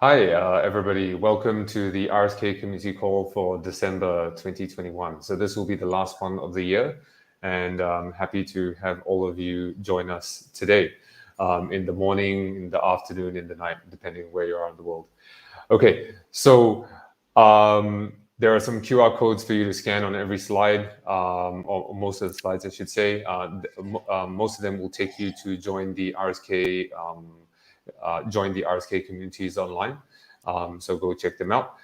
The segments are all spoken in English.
Hi, everybody. Welcome to the RSK community call for December 2021. So this will be the last one of the year, and I'm happy to have all of you join us today in the morning, in the afternoon, in the night, depending where you are in the world. Okay, so there are some QR codes for you to scan on every slide, or most of the slides, I should say. Most of them will take you to join the RSK communities online. So go check them out.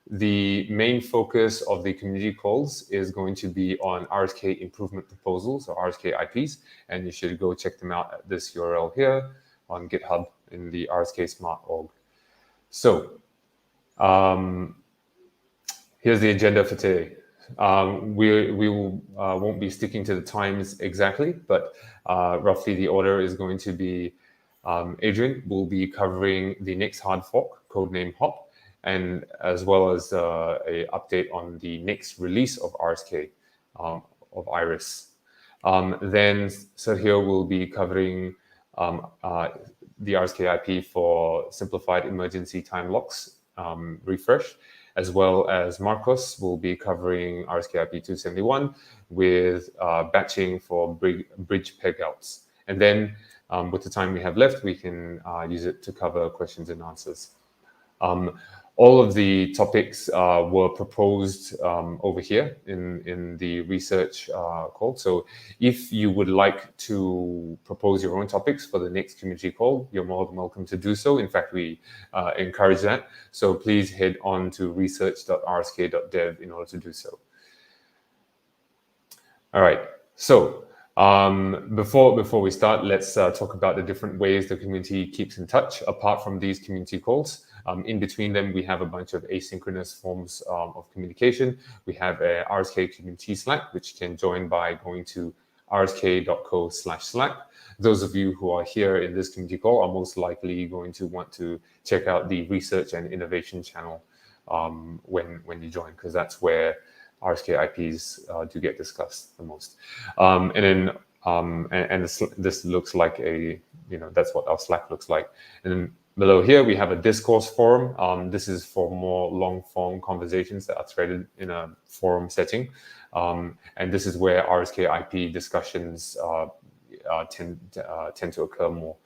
The main focus of the community calls is going to be on RSK Improvement Proposals, or RSKIPs, and you should go check them out at this URL here on GitHub in the RSK Smart org. So here's the agenda for today. We won't be sticking to the times exactly, but roughly the order is going to be Adrian will be covering the next hard fork, codename HOP, and as well as a update on the next release of RSK, of Iris. Then Sergio will be covering the RSK IP for simplified emergency time locks refresh, as well as Marcos will be covering RSK IP 271 with batching for bridge pegouts. And then with the time we have left, we can use it to cover questions and answers. All of the topics were proposed over here in the research call. So if you would like to propose your own topics for the next community call, you're more than welcome to do so. In fact, we encourage that. So please head on to research.rsk.dev in order to do so. All right. So before we start, let's talk about the different ways the community keeps in touch. Apart from these community calls, in between them, we have a bunch of asynchronous forms of communication. We have a RSK community Slack, which you can join by going to rsk.co/Slack. Those of you who are here in this community call are most likely going to want to check out the research and innovation channel when you join, because that's where RSK IPs do get discussed the most. And then this looks like that's what our Slack looks like. And then below here, we have a Discourse Forum. This is for more long-form conversations that are threaded in a forum setting. And this is where RSK IP discussions tend to occur more.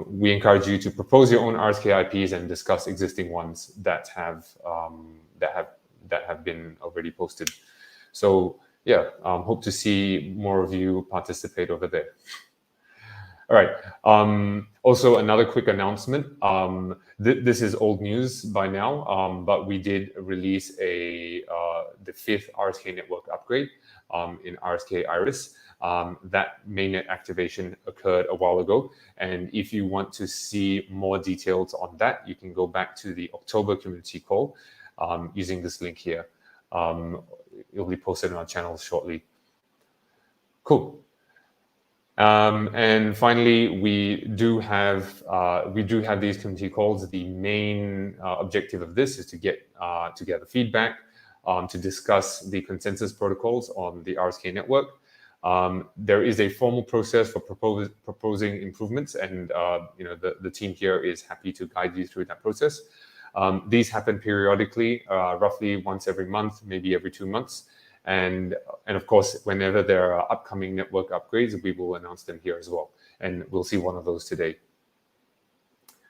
We encourage you to propose your own RSK IPs and discuss existing ones that have been already posted. So yeah, hope to see more of you participate over there. All right. Also, another quick announcement. This is old news by now, but we did release the 5th RSK network upgrade in RSK Iris. That mainnet activation occurred a while ago. And if you want to see more details on that, you can go back to the October community call using this link here. It'll be posted on our channel shortly. Cool. And finally, we do have these community calls. The main objective of this is to get together feedback, to discuss the consensus protocols on the RSK network. There is a formal process for proposing improvements, and the team here is happy to guide you through that process. These happen periodically, roughly once every month, maybe every 2 months. And of course, whenever there are upcoming network upgrades, we will announce them here as well. And we'll see one of those today.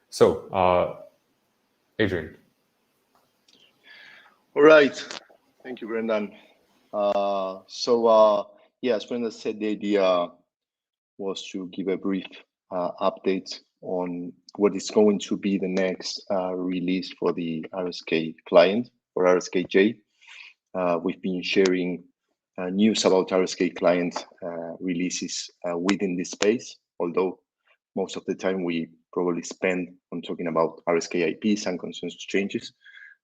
So, Adrian. All right. Thank you, Brendan. Yeah, as Brendan said, the idea was to give a brief update on what is going to be the next release for the RSK client, or RSKJ. We've been sharing news about RSK client releases within this space, although most of the time we probably spend on talking about RSK IPs and consensus changes.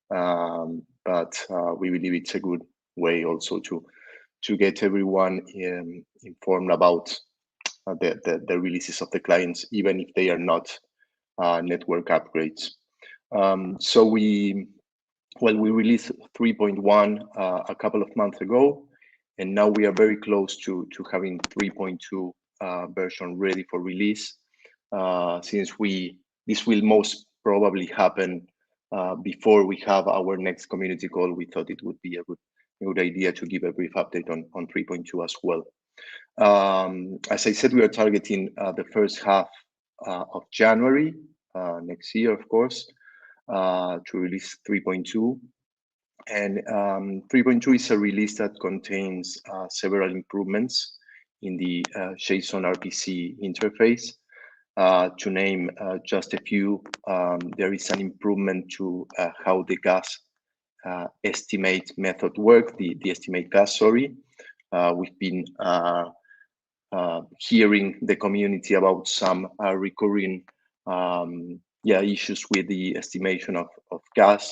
But we believe it's a good way also to get everyone informed about the releases of the clients, even if they are not network upgrades. So we released 3.1 a couple of months ago, and now we are very close to having 3.2 version ready for release. Since this will most probably happen before we have our next community call. We thought it would be a good idea to give a brief update on 3.2 as well. As I said, we are targeting the first half of January next year, of course, to release 3.2. And 3.2 is a release that contains several improvements in the JSON RPC interface. To name just a few, there is an improvement to how the gas estimate method works, the estimate gas, sorry. We've been hearing the community about some recurring issues with the estimation of gas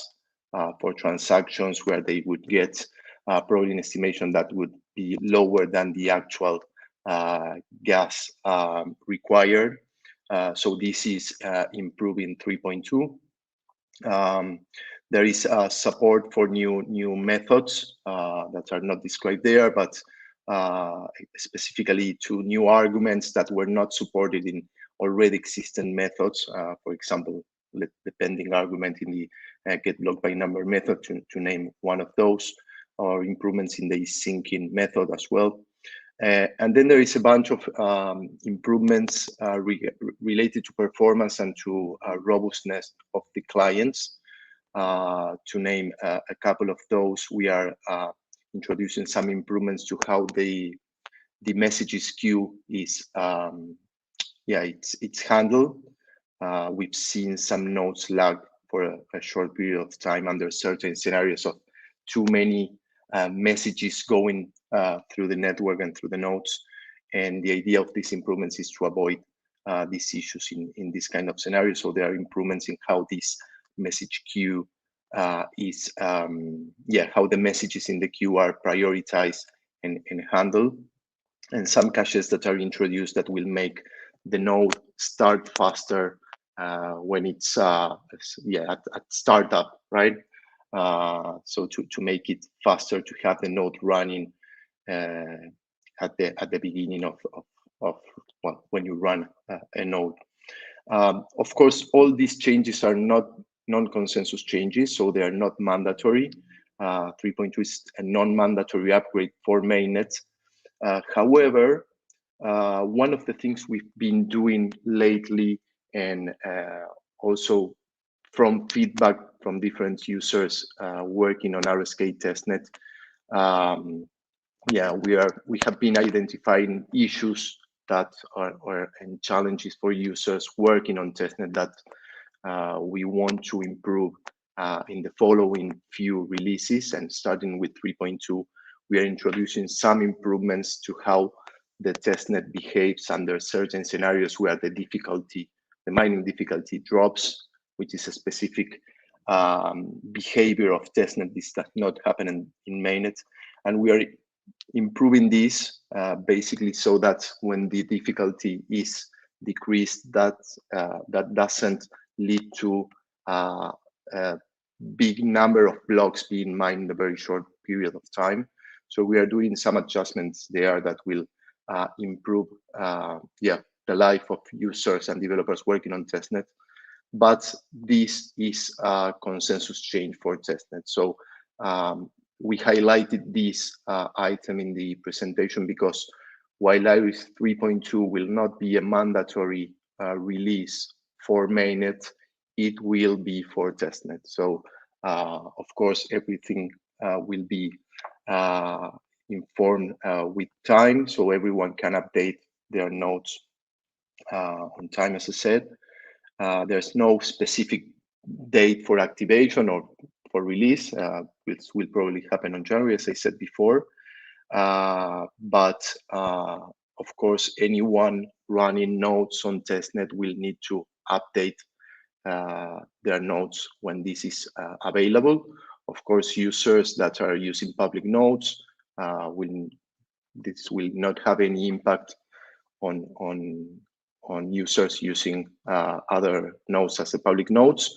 for transactions where they would get probably an estimation that would be lower than the actual gas required. So this is improving 3.2. There is support for new methods that are not described there, but specifically to new arguments that were not supported in already existing methods. For example, the pending argument in the get block by number method, to name one of those, or improvements in the syncing method as well. And then there is a bunch of improvements related to performance and to robustness of the clients. To name a couple of those, we are introducing some improvements to how the messages queue is it's handled. We've seen some nodes lag for a short period of time under certain scenarios of too many messages going through the network and through the nodes. And the idea of these improvements is to avoid these issues in this kind of scenario. So there are improvements in how this message queue is, how the messages in the queue are prioritized and handled. And some caches that are introduced that will make the node start faster when it's at startup, right? So to make it faster, to have the node running at the beginning of when you run a node. Of course, all these changes are not non-consensus changes, so they are not mandatory. 3.2 is a non-mandatory upgrade for mainnet. However, one of the things we've been doing lately, and also from feedback from different users working on RSK testnet, we have been identifying issues that are and challenges for users working on testnet that we want to improve in the following few releases. And starting with 3.2, we are introducing some improvements to how the testnet behaves under certain scenarios where the mining difficulty drops, which is a specific behavior of testnet. This does not happen in mainnet. And we are improving this basically so that when the difficulty is decreased, that doesn't lead to a big number of blocks being mined in a very short period of time. So we are doing some adjustments there that will improve the life of users and developers working on testnet. But this is a consensus change for testnet. So we highlighted this item in the presentation because while Iris 3.2 will not be a mandatory release for mainnet, it will be for testnet. So of course, everything will be informed with time, so everyone can update their nodes on time, as I said. There's no specific date for activation or for release. Which will probably happen in January, as I said before. But of course, anyone running nodes on testnet will need to update their nodes when this is available. Of course, users that are using public nodes this will not have any impact on users using other nodes as the public nodes.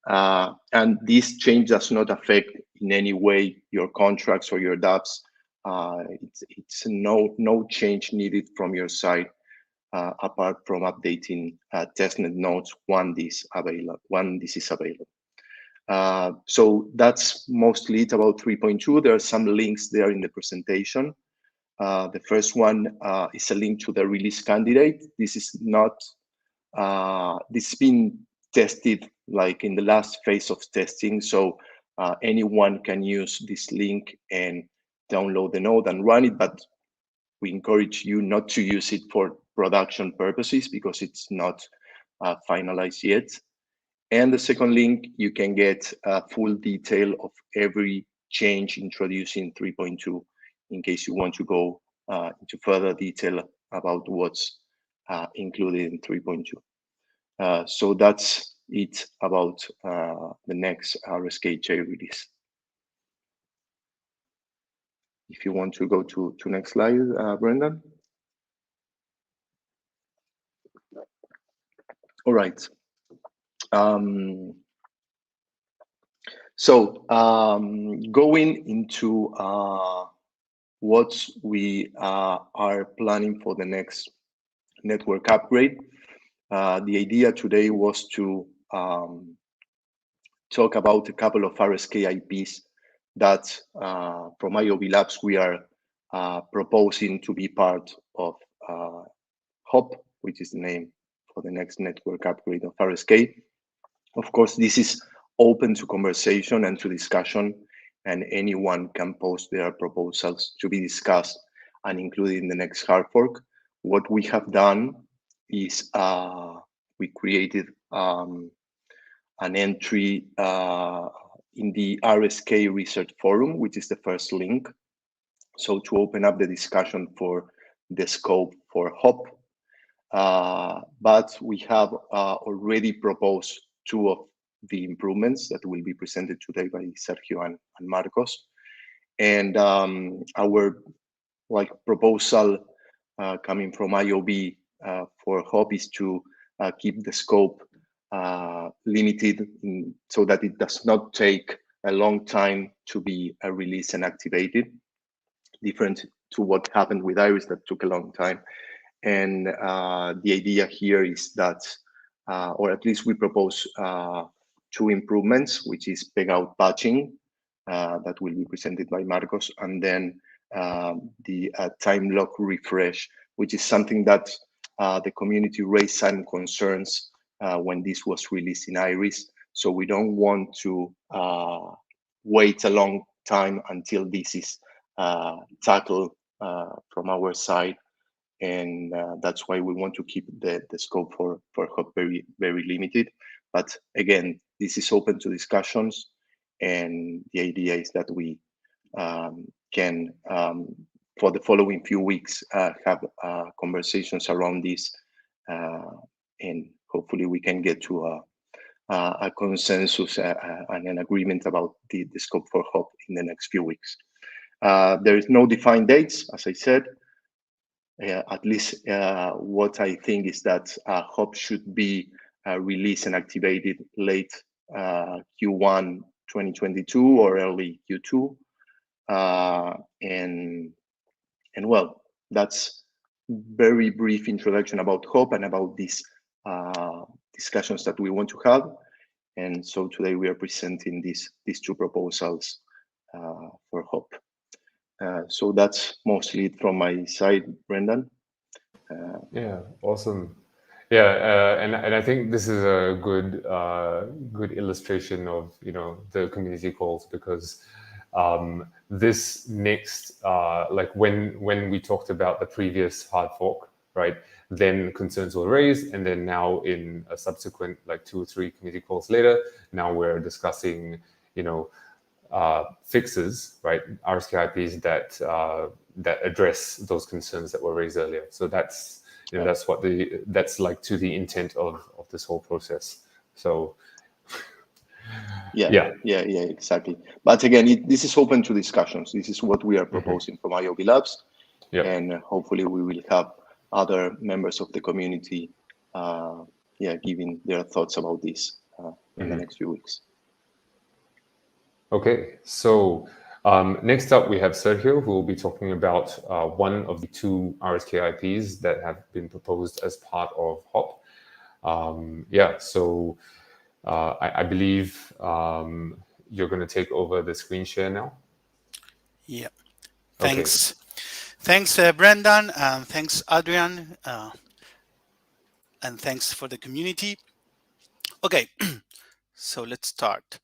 And this change does not affect in any way your contracts or your dApps. It's no change needed from your side apart from updating testnet nodes when this is available. So that's mostly it about 3.2. There are some links there in the presentation. The first one is a link to the release candidate. This is not, this has been tested like in the last phase of testing. So anyone can use this link and download the node and run it, but we encourage you not to use it for production purposes because it's not finalized yet. And the second link, you can get a full detail of every change introduced in 3.2 in case you want to go into further detail about what's included in 3.2. So that's it about the next RSKJ release. If you want to go to next slide, Brendan. All right. Going into what we are planning for the next network upgrade, the idea today was to talk about a couple of RSKIPs that from IOB Labs we are proposing to be part of HOP, which is the name for the next network upgrade of RSK. Of course, this is open to conversation and to discussion, and anyone can post their proposals to be discussed and included in the next hard fork. What we have done is we created an entry in the RSK Research Forum, which is the first link. So to open up the discussion for the scope for HOP. But we have already proposed two of the improvements that will be presented today by Sergio and Marcos. And our proposal coming from IOB for HOP is to keep the scope limited so that it does not take a long time to be released and activated, different to what happened with Iris that took a long time. And the idea here is that, or at least we propose two improvements, which is peg-out patching that will be presented by Marcos, and then the time lock refresh, which is something that the community raised some concerns when this was released in Iris. So we don't want to wait a long time until this is tackled from our side. And that's why we want to keep the scope for HOP very, very limited. But again, this is open to discussions. And the idea is that we can, for the following few weeks, have conversations around this. And hopefully we can get to a consensus and an agreement about the scope for HOP in the next few weeks. There is no defined dates, as I said. At least what I think is that HOP should be released and activated late Q1 2022 or early Q2. And well, that's very brief introduction about HOP and about these discussions that we want to have. And so today we are presenting these two proposals for HOP. So that's mostly it from my side, Brendan. Yeah, awesome. Yeah, and I think this is a good illustration of the community calls, because this next like when we talked about the previous hard fork, right? Then concerns were raised, and then now in a subsequent 2 or 3 community calls later, now we're discussing fixes, right? RSKIPs that address those concerns that were raised earlier. So that's that's what that's to the intent of this whole process. So yeah, exactly. But again, this is open to discussions. This is what we are proposing from IOB Labs, and hopefully we will have other members of the community, giving their thoughts about this in the next few weeks. Okay, so Next up, we have Sergio, who will be talking about one of the two RSKIPs that have been proposed as part of HOP. So I believe you're going to take over the screen share now. Yeah, Okay. Thanks, Brendan, and thanks, Adrian, and thanks for the community. Okay, so let's start.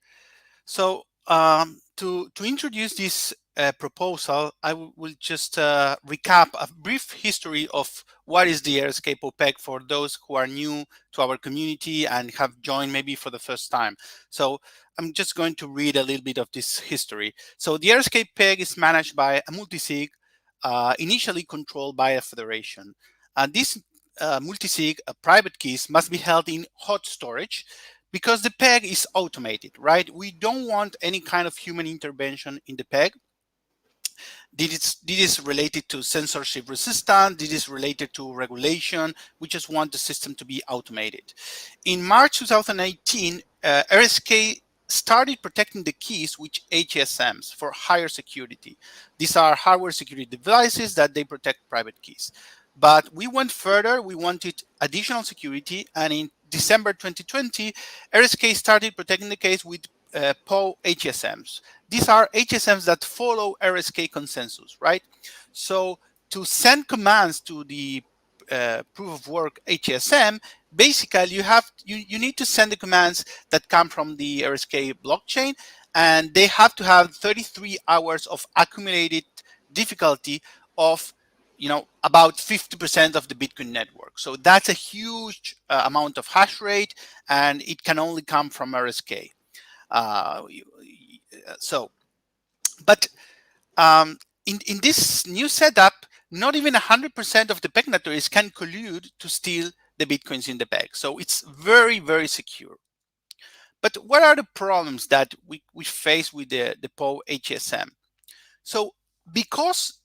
So to introduce this proposal, I will just recap a brief history of what is the RSK POPEG for those who are new to our community and have joined maybe for the first time. So I'm just going to read a little bit of this history. So the RSK PEG is managed by a multisig, initially controlled by a federation. This multisig private keys must be held in hot storage, because the PEG is automated, right? We don't want any kind of human intervention in the PEG. This is related to censorship resistance. This is related to regulation. We just want the system to be automated. In March 2018, RSK started protecting the keys with HSMs for higher security. These are hardware security devices that they protect private keys. But we went further. We wanted additional security. And in December 2020, RSK started protecting the case with PO HSMs. These are HSMs that follow RSK consensus, right? So to send commands to the proof of work HSM, basically you need to send the commands that come from the RSK blockchain, and they have to have 33 hours of accumulated difficulty of about 50% of the Bitcoin network. So that's a huge amount of hash rate, and it can only come from RSK. In this new setup, not even 100% of the PEG notaries can collude to steal the Bitcoins in the PEG. So it's very, very secure. But what are the problems that we face with the PO HSM? So because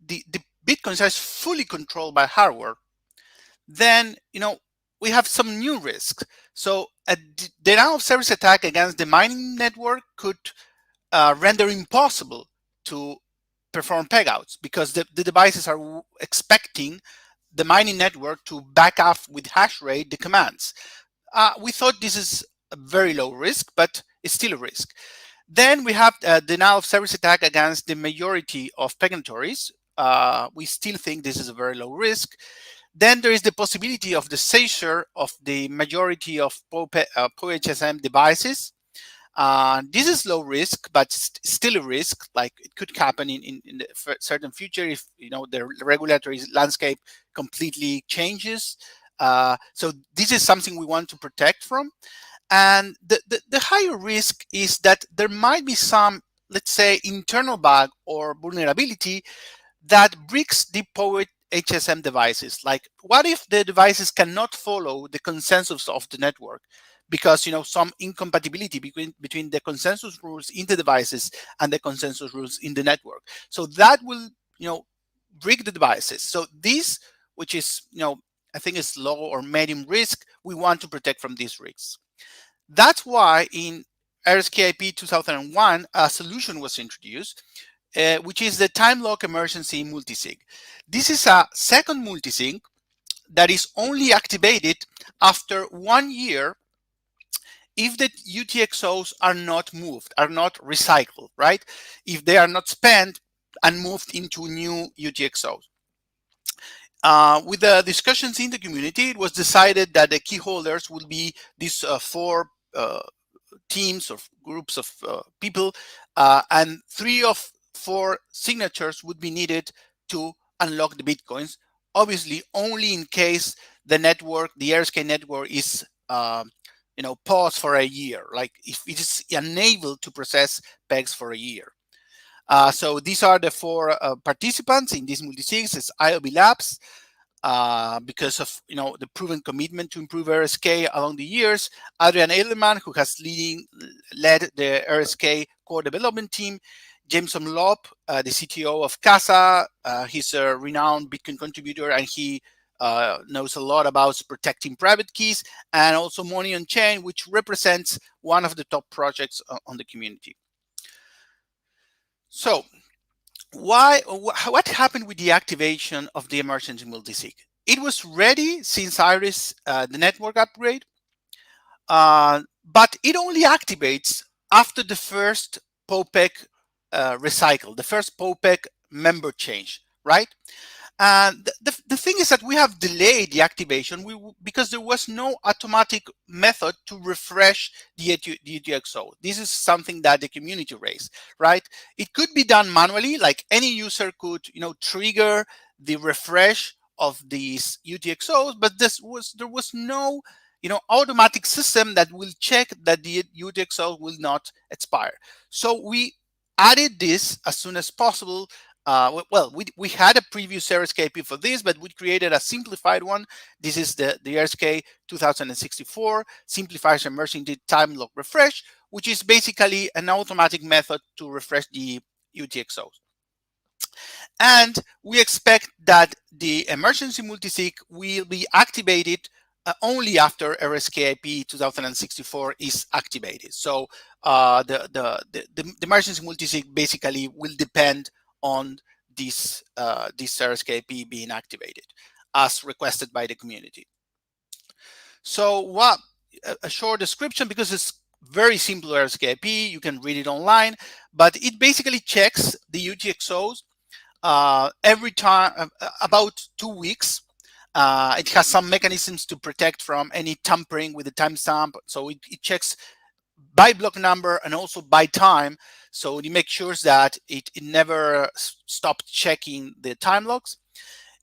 the Bitcoins are fully controlled by hardware, then we have some new risks. So a denial of service attack against the mining network could render impossible to perform pegouts, because the devices are expecting the mining network to back off with hash rate the commands. We thought this is a very low risk, but it's still a risk. Then we have denial of service attack against the majority of peg notaries. We still think this is a very low risk. Then there is the possibility of the seizure of the majority of PO HSM devices. This is low risk, but still a risk. Like, it could happen in the certain future if the regulatory landscape completely changes. So this is something we want to protect from. And the higher risk is that there might be some, let's say, internal bug or vulnerability that breaks the PO HSM devices. Like, what if the devices cannot follow the consensus of the network? Because some incompatibility between the consensus rules in the devices and the consensus rules in the network. So that will break the devices. So this, which is I think is low or medium risk, we want to protect from these risks. That's why in RSKIP 2001 a solution was introduced, which is the time lock emergency multisig. This is a second multisig that is only activated after 1 year if the UTXOs are not moved, are not recycled, right? If they are not spent and moved into new UTXOs. With the discussions in the community, it was decided that the key holders will be these 4 teams or groups of people, and 3 of 4 signatures would be needed to unlock the Bitcoins. Obviously, only in case the network, the RSK network, is pause for a year, like if it is unable to process pegs for a year. So these are the 4 participants in this multisigs. It's IOB Labs, because of the proven commitment to improve RSK along the years. Adrian Eidelman, who has led the RSK core development team. Jameson Lopp, the CTO of CASA. He's a renowned Bitcoin contributor, and he knows a lot about protecting private keys, and also Money on Chain, which represents one of the top projects on the community. So what happened with the activation of the emergency multisig? It was ready since Iris, the network upgrade, but it only activates after the first POPEC recycle, the first POPEC member change, right? And the thing is that we have delayed the activation because there was no automatic method to refresh the UTXO. This is something that the community raised, right? It could be done manually, like any user could, trigger the refresh of these UTXOs, but there was no, automatic system that will check that the UTXO will not expire. So we added this as soon as possible. Well, we had a previous RSKIP for this, but we created a simplified one. This is the RSK 2064 simplifies emergency time lock refresh, which is basically an automatic method to refresh the UTXOs. And we expect that the emergency multisig will be activated only after RSKIP 2064 is activated. So the emergency multisig basically will depend on this RSKIP being activated as requested by the community. So a short description, because it's very simple RSKIP, you can read it online, but it basically checks the UTXOs every time, about 2 weeks. It has some mechanisms to protect from any tampering with the timestamp. So it checks by block number and also by time. So it makes sure that it never stops checking the time logs.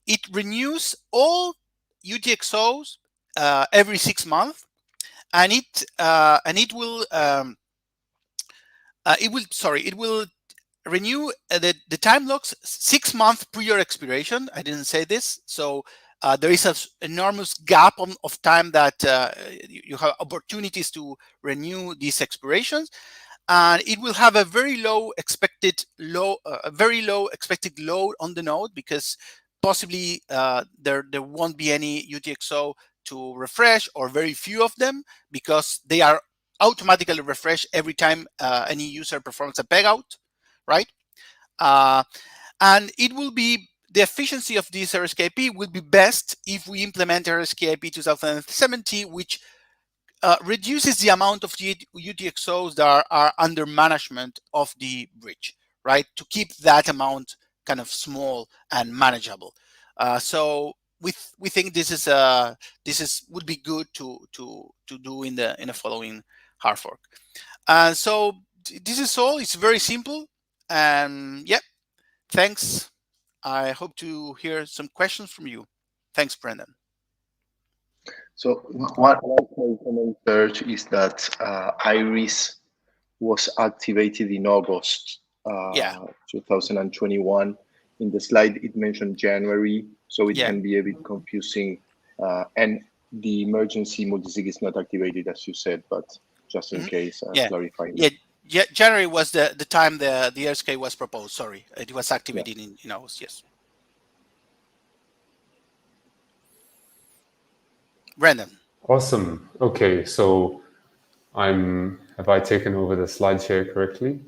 It renews all UTXOs every 6 months, and it will renew the time logs 6 months prior expiration. I didn't say this, so there is an enormous gap of time that you have opportunities to renew these expirations, and it will have a very low expected load on the node, because possibly there won't be any UTXO to refresh, or very few of them, because they are automatically refreshed every time any user performs a pegout, right? And it will be, the efficiency of this RSKIP will be best if we implement RSKIP 2070, which reduces the amount of UTXOs that are under management of the bridge, right? To keep that amount kind of small and manageable. So we think this would be good to do in the following hard fork. So this is all. It's very simple, and yeah, thanks. I hope to hear some questions from you. Thanks, Brendan. So what I can search is that Iris was activated in August 2021. In the slide, it mentioned January, so it can be a bit confusing. And the emergency multisig is not activated, as you said, but just in case, clarifying. Yeah, January was the time the RSK was proposed. Sorry, it was activated in August. Yes. Brendan. Awesome. Okay, so have I taken over the slide share correctly?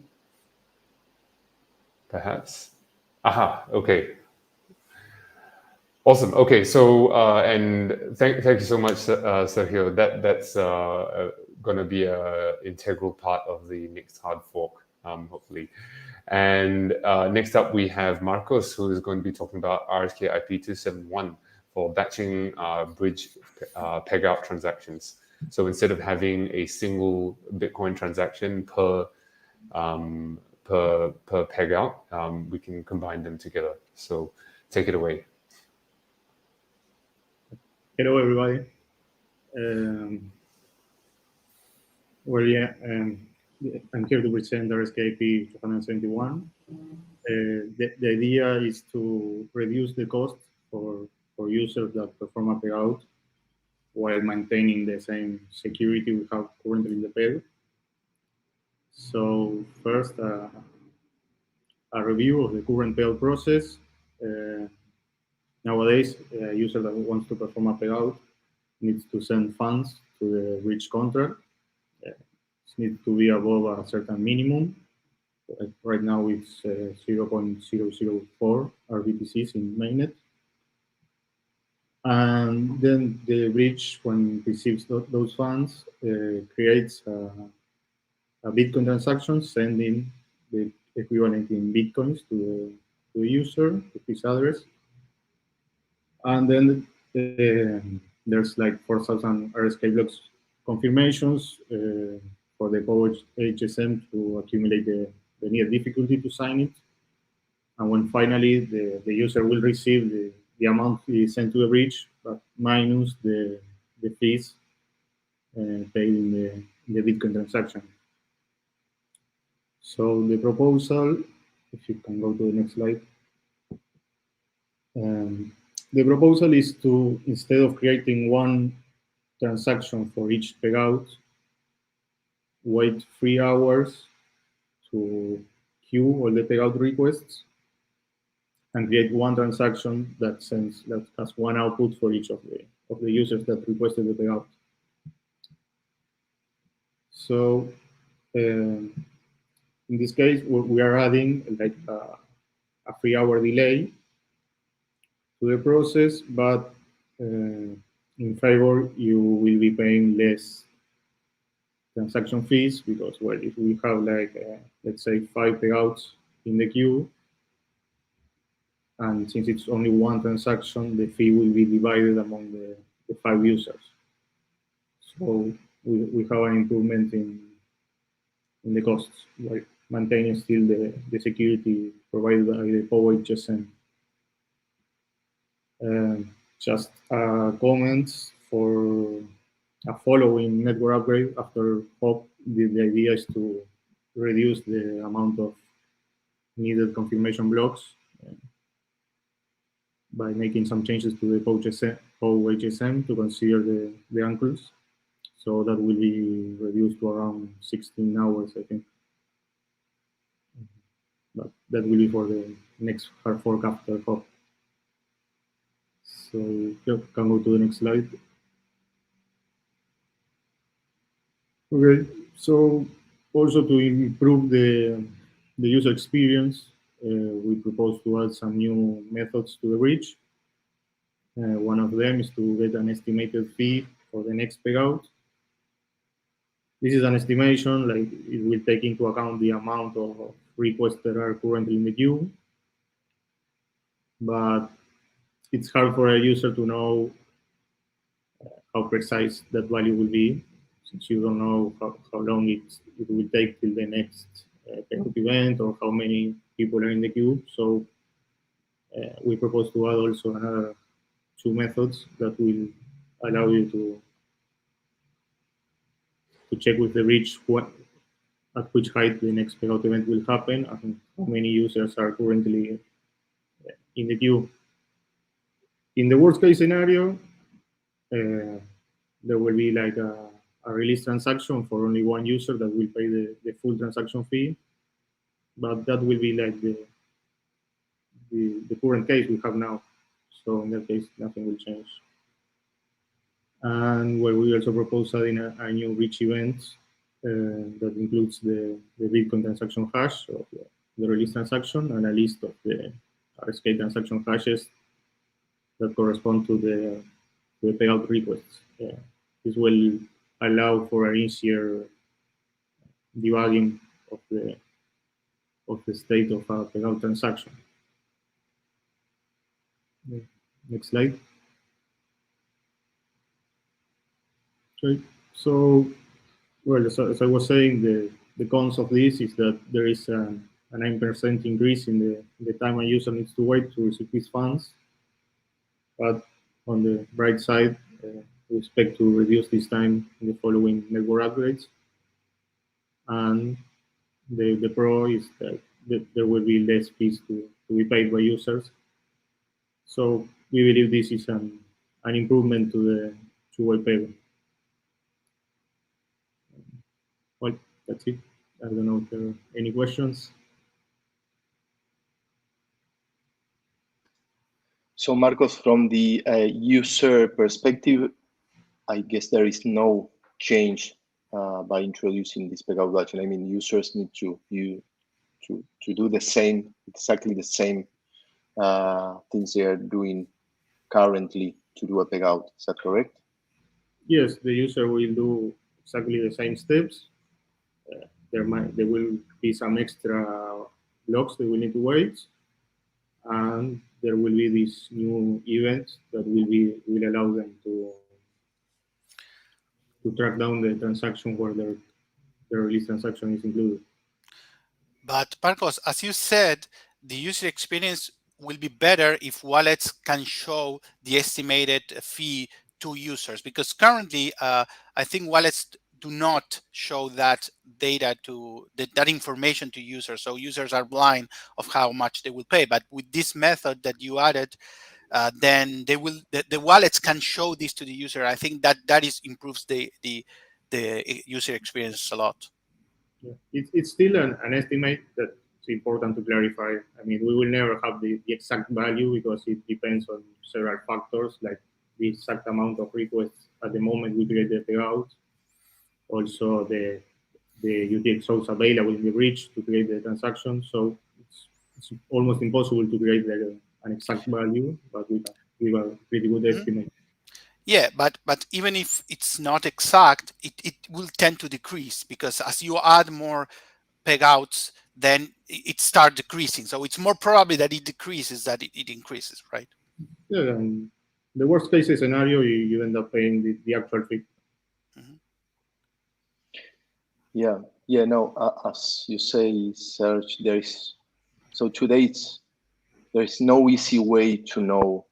Perhaps. Aha, okay. Awesome. Okay, so and thank you so much, Sergio. That's going to be an integral part of the next hard fork, hopefully. And next up, we have Marcos, who is going to be talking about RSKIP 271 for batching bridge peg-out transactions. So instead of having a single Bitcoin transaction per peg-out, we can combine them together. So take it away. Hello, everybody. I'm here to present RSKIP 2071. The idea is to reduce the cost for users that perform a payout while maintaining the same security we have currently in the peg. So first, a review of the current payout process. Nowadays, a user that wants to perform a payout needs to send funds to the bridge contract. It needs to be above a certain minimum. Right now it's 0.004 RBTCs in mainnet. And then the bridge, when it receives those funds, creates a Bitcoin transaction, sending the equivalent in Bitcoins to the user, to his address. And then there's like 4,000 RSK blocks confirmations for the POW HSM to accumulate the needed difficulty to sign it. And when finally the user will receive the amount he sent to the bridge, but minus the fees paid in the Bitcoin transaction. So the proposal, if you can go to the next slide. The proposal is to, instead of creating one transaction for each payout, wait 3 hours to queue all the payout requests and create one transaction that has one output for each of the users that requested the payout. So in this case, we are adding like a 3-hour delay to the process, but in favor, you will be paying less transaction fees because, well, if we have like, let's say 5 payouts in the queue, and since it's only one transaction, the fee will be divided among the 5 users. So we have an improvement in the costs, like maintaining still the security provided by the POW HSM. Just comments for a following network upgrade after POP. The idea is to reduce the amount of needed confirmation blocks by making some changes to the POW HSM to consider the uncles. So that will be reduced to around 16 hours, I think. But that will be for the next hard fork after POP. So you can go to the next slide. Okay, so also to improve the user experience, we propose to add some new methods to the bridge. One of them is to get an estimated fee for the next payout. This is an estimation, like it will take into account the amount of requests that are currently in the queue, but it's hard for a user to know how precise that value will be, since you don't know how long it will take till the next payout event or how many people are in the queue. So we propose to add also another 2 methods that will allow you to check with the bridge at which height the next payout event will happen and how many users are currently in the queue. In the worst case scenario, there will be like a release transaction for only one user that will pay the full transaction fee, but that will be like the current case we have now. So in that case, nothing will change. And where we also propose adding a new bridge event that includes the Bitcoin transaction hash of the release transaction and a list of the RSK transaction hashes that correspond to the payout requests. This will allow for an easier debugging of the state of a payout transaction. Next slide. Okay, so well, as I was saying, the cons of this is that there is a 9% increase in the time a user needs to wait to receive his funds. But on the bright side, we expect to reduce this time in the following network upgrades. And the pro is that there will be less fees to be paid by users. So we believe this is an improvement to the two-way payment. Well, that's it. I don't know if there are any questions. So Marcos, from the user perspective, I guess there is no change by introducing this payout action. I mean, users need to to do the same, exactly the same things they are doing currently to do a peg out. Is that correct? Yes, the user will do exactly the same steps. There will be some extra blocks they will need to wait, and there will be these new events that will allow them to track down the transaction where the release transaction is included. But Marcos, as you said, the user experience will be better if wallets can show the estimated fee to users, because currently I think wallets do not show that data that information to users, so users are blind of how much they will pay. But with this method that you added, then the wallets can show this to the user. I think that improves the user experience a lot. Yeah. It's still an estimate that's important to clarify. I mean, we will never have the exact value because it depends on several factors, like the exact amount of requests at the moment we create the payout. Also, the UTXOs available in the bridge to create the transaction. So it's almost impossible to create an exact value, but we can give a pretty good estimate. Yeah, but even if it's not exact, it will tend to decrease, because as you add more pegouts, then it starts decreasing. So it's more probably that it decreases than it increases, right? Yeah, and the worst case scenario, you end up paying the actual fee. Mm-hmm. Yeah, no, as you say, Serge, today there is no easy way to know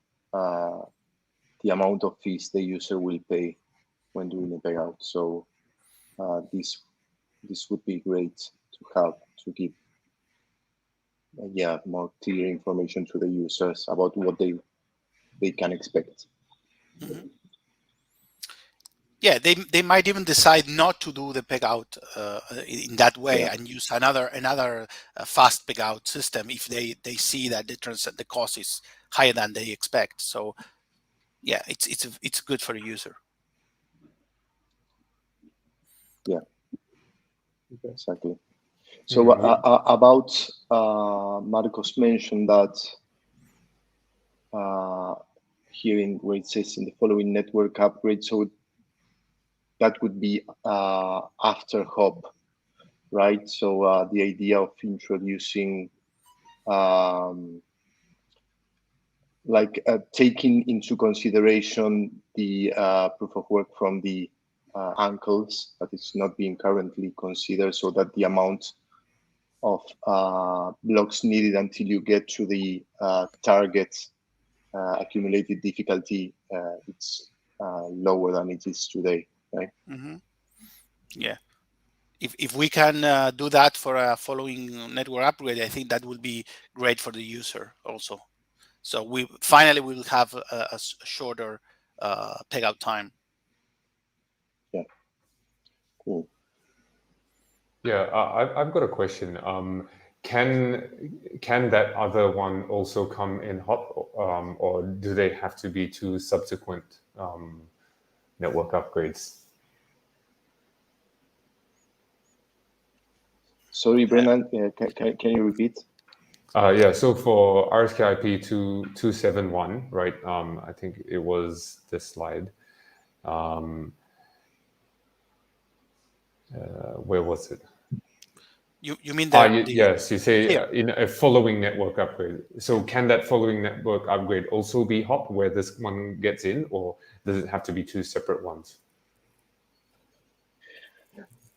the amount of fees the user will pay when doing a payout. So this would be great to have, to give more clear information to the users about what they can expect. Mm-hmm. Yeah, they might even decide not to do the peg out in that way, and use another fast peg out system if they see that the cost is higher than they expect. So yeah, it's good for the user. Yeah, exactly. So about Marcos mentioned that here where it says in the following network upgrade, so that would be after hop, right? So the idea of introducing taking into consideration the proof of work from the uncles that is not being currently considered, so that the amount of blocks needed until you get to the target accumulated difficulty, it's lower than it is today, right? Mm-hmm. Yeah. If we can do that for a following network upgrade, I think that would be great for the user also. So we will have a shorter peg-out time. Yeah, cool. Yeah, I've got a question. Can that other one also come in hop, or do they have to be two subsequent network upgrades? Sorry, Brennan, can you repeat? Yeah, so for RSKIP 271, right? I think it was this slide. Where was it? You mean yes, you say here. In a following network upgrade. So can that following network upgrade also be hop where this one gets in, or does it have to be two separate ones?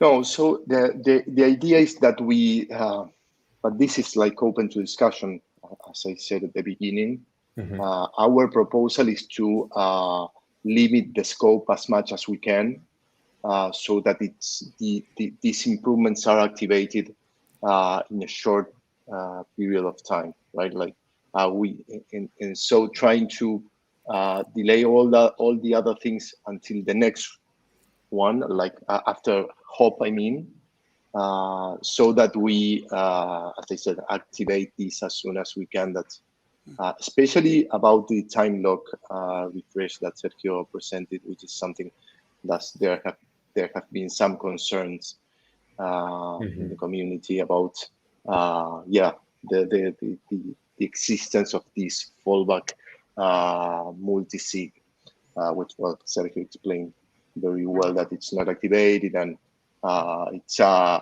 No, so the idea is that we, but this is like open to discussion, as I said at the beginning. Mm-hmm. Our proposal is to limit the scope as much as we can, so that these improvements are activated in a short period of time, right? Like so trying to delay all the other things until the next one, like after hop, I mean, so that we, as I said, activate these as soon as we can. That especially about the time lock refresh that Sergio presented, which is something that there have been some concerns in the community about yeah, the existence of this fallback multi-sig, which, well, Sergio explained very well that it's not activated and it's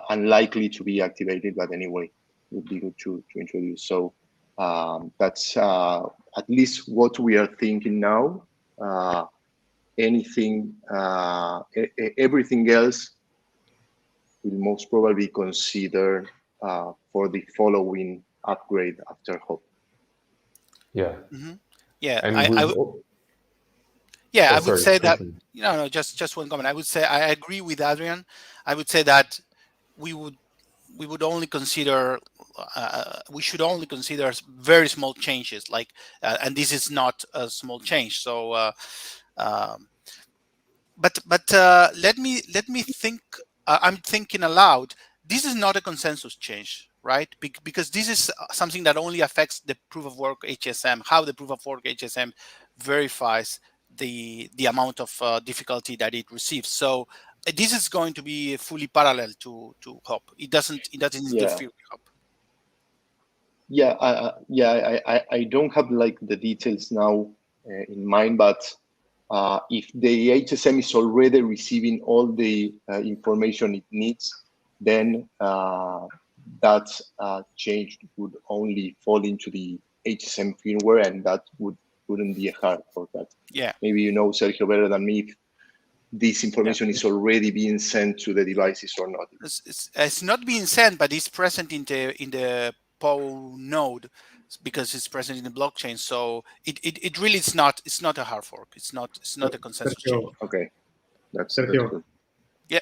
unlikely to be activated, but anyway, it would be good to introduce. So that's at least what we are thinking now. Anything, everything else will most probably consider for the following upgrade after HOP. Yeah. Mm-hmm. Yeah, And I would sorry, say that, continue. no, just one comment. I would say I agree with Adrian. I would say that we would only consider, we should only consider very small changes, like, and this is not a small change. So, but let me think. I'm thinking aloud. This is not a consensus change, right? Because this is something that only affects the proof of work HSM. How the proof of work HSM verifies the amount of difficulty that it receives. So this is going to be fully parallel to HOP. It doesn't interfere with HOP. Yeah, I don't have like the details now in mind, but if the HSM is already receiving all the information it needs, then that change would only fall into the HSM firmware, and that wouldn't be a hard for that. Yeah. Maybe you know, Sergio, better than me, if this information is already being sent to the devices or not. It's not being sent, but it's present in the POW node because it's present in the blockchain. So it really is not. It's not a hard fork. It's not a consensus change. Okay, that's Sergio. good. Yeah.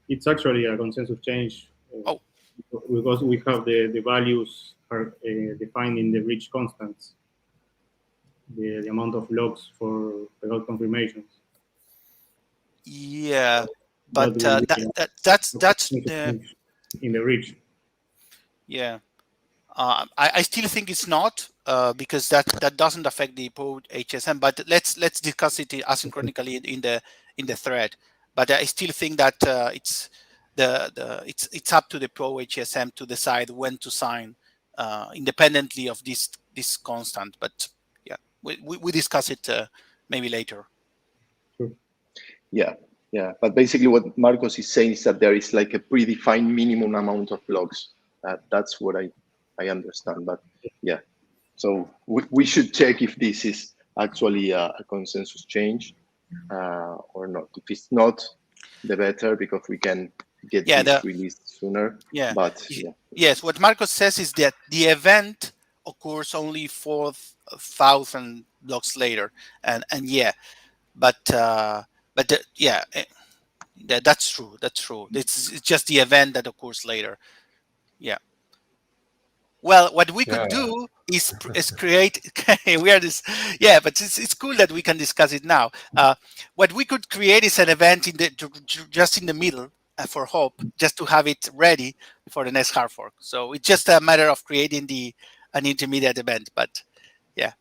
It's actually a consensus change because we have the values are defined in the reach constants, the amount of logs for without confirmations. Yeah, but that's in the reach. Yeah, I still think it's not because that doesn't affect the POW HSM. But let's discuss it asynchronically in the thread. But I still think that it's up to the POW HSM to decide when to sign independently of this constant. But yeah, we discuss it maybe later. Sure. Yeah. But basically, what Marcos is saying is that there is like a predefined minimum amount of logs. That's what I understand. But yeah, so we should check if this is actually a consensus change or not. If it's not, the better, because we can get this released sooner. Yeah. But yeah. Yes, what Marcos says is that the event occurs only 4,000 blocks later, and yeah, but yeah, that's true. That's true. It's just the event that occurs later. Yeah. Well, what we could do is create. We are this. Yeah, but it's cool that we can discuss it now. What we could create is an event just in the middle for HOP, just to have it ready for the next hard fork. So it's just a matter of creating an intermediate event. But yeah,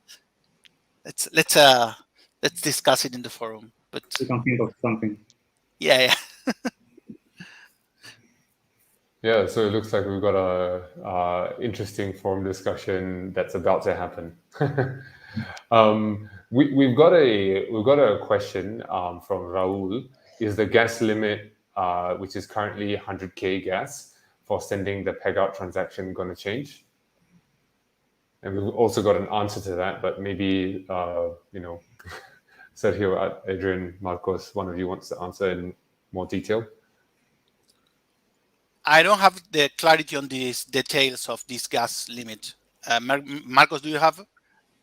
let's discuss it in the forum. But we can think of something. Yeah. Yeah, so it looks like we've got a interesting forum discussion that's about to happen. We've got a question from Raul. Is the gas limit, which is currently 100K gas, for sending the peg out transaction going to change? And we've also got an answer to that, but maybe Sergio, Adrian, Marcos, one of you wants to answer in more detail. I don't have the clarity on these details of this gas limit. Marcos, do you have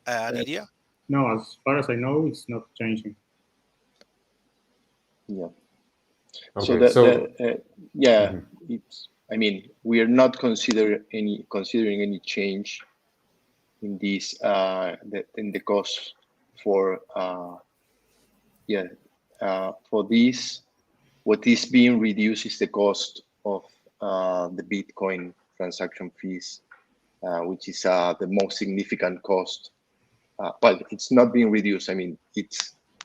an idea? No, as far as I know, it's not changing. Yeah. Okay, it's. I mean, we are not considering any change in this in the cost for for this. What is being reduced is the cost of the Bitcoin transaction fees, which is the most significant cost. But it's not being reduced. I mean, it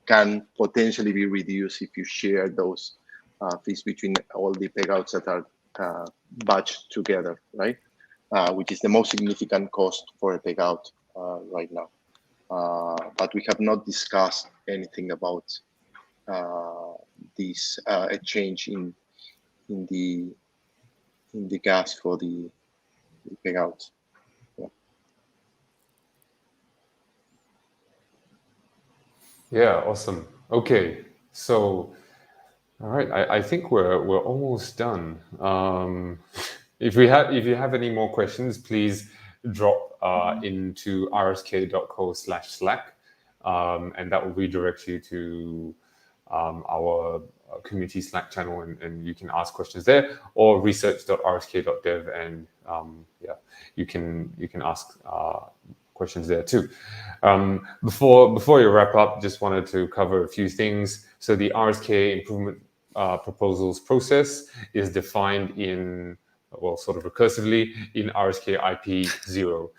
can potentially be reduced if you share those fees between all the pegouts that are batched together, right? which is the most significant cost for a payout right now. But we have not discussed anything about this a change in the gas for the payout. Yeah, awesome. Okay, so all right, I think we're almost done. If you have any more questions, please drop into rsk.co/slack, and that will redirect you to our community Slack channel, and you can ask questions there, or research.rsk.dev, and yeah, you can ask questions there too. Before you wrap up, just wanted to cover a few things. So the RSK Improvement Proposals process is defined in, well, sort of recursively in RSKIP 0.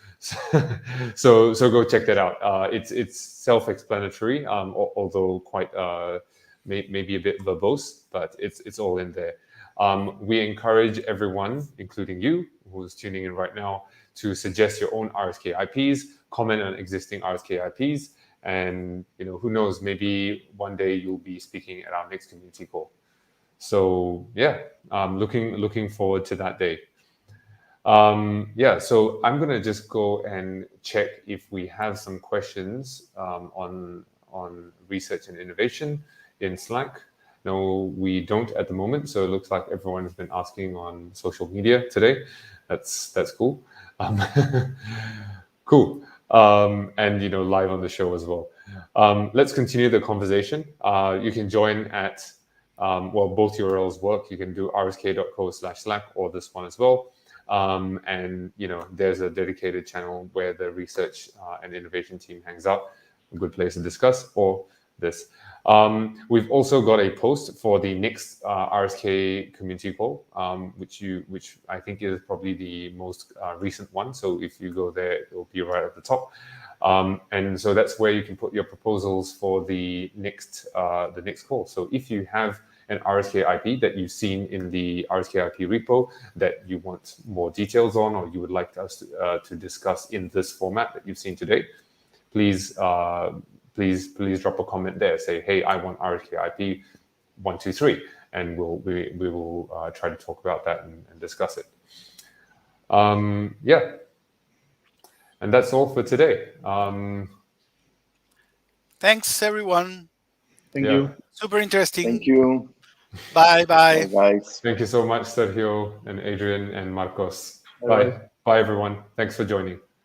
So go check that out. It's self-explanatory, although quite maybe a bit verbose, but it's all in there. We encourage everyone, including you who's tuning in right now, to suggest your own RSKIPs, comment on existing RSKIPs, and who knows, maybe one day you'll be speaking at our next community call. So yeah, looking forward to that day. Yeah, so I'm gonna just go and check if we have some questions on research and innovation in Slack. No, we don't at the moment. So it looks like everyone has been asking on social media today. That's cool. Cool. And live on the show as well. Let's continue the conversation. You can join at well, both URLs work. You can do rsk.co/slack or this one as well. And there's a dedicated channel where the research and innovation team hangs out. A good place to discuss, or this. We've also got a post for the next RSK community call, which I think is probably the most recent one. So if you go there, it will be right at the top. And so that's where you can put your proposals for the next call. So if you have an RSKIP that you've seen in the RSKIP repo that you want more details on, or you would like us to discuss in this format that you've seen today, please drop a comment there. Say, hey, I want RSKIP 1, 2, 3, and we will try to talk about that and discuss it. Yeah, and that's all for today. Thanks, everyone. Thank you. Super interesting. Thank you. Bye. Bye, guys. Thank you so much, Sergio and Adrian and Marcos. Bye. Bye, everyone. Thanks for joining.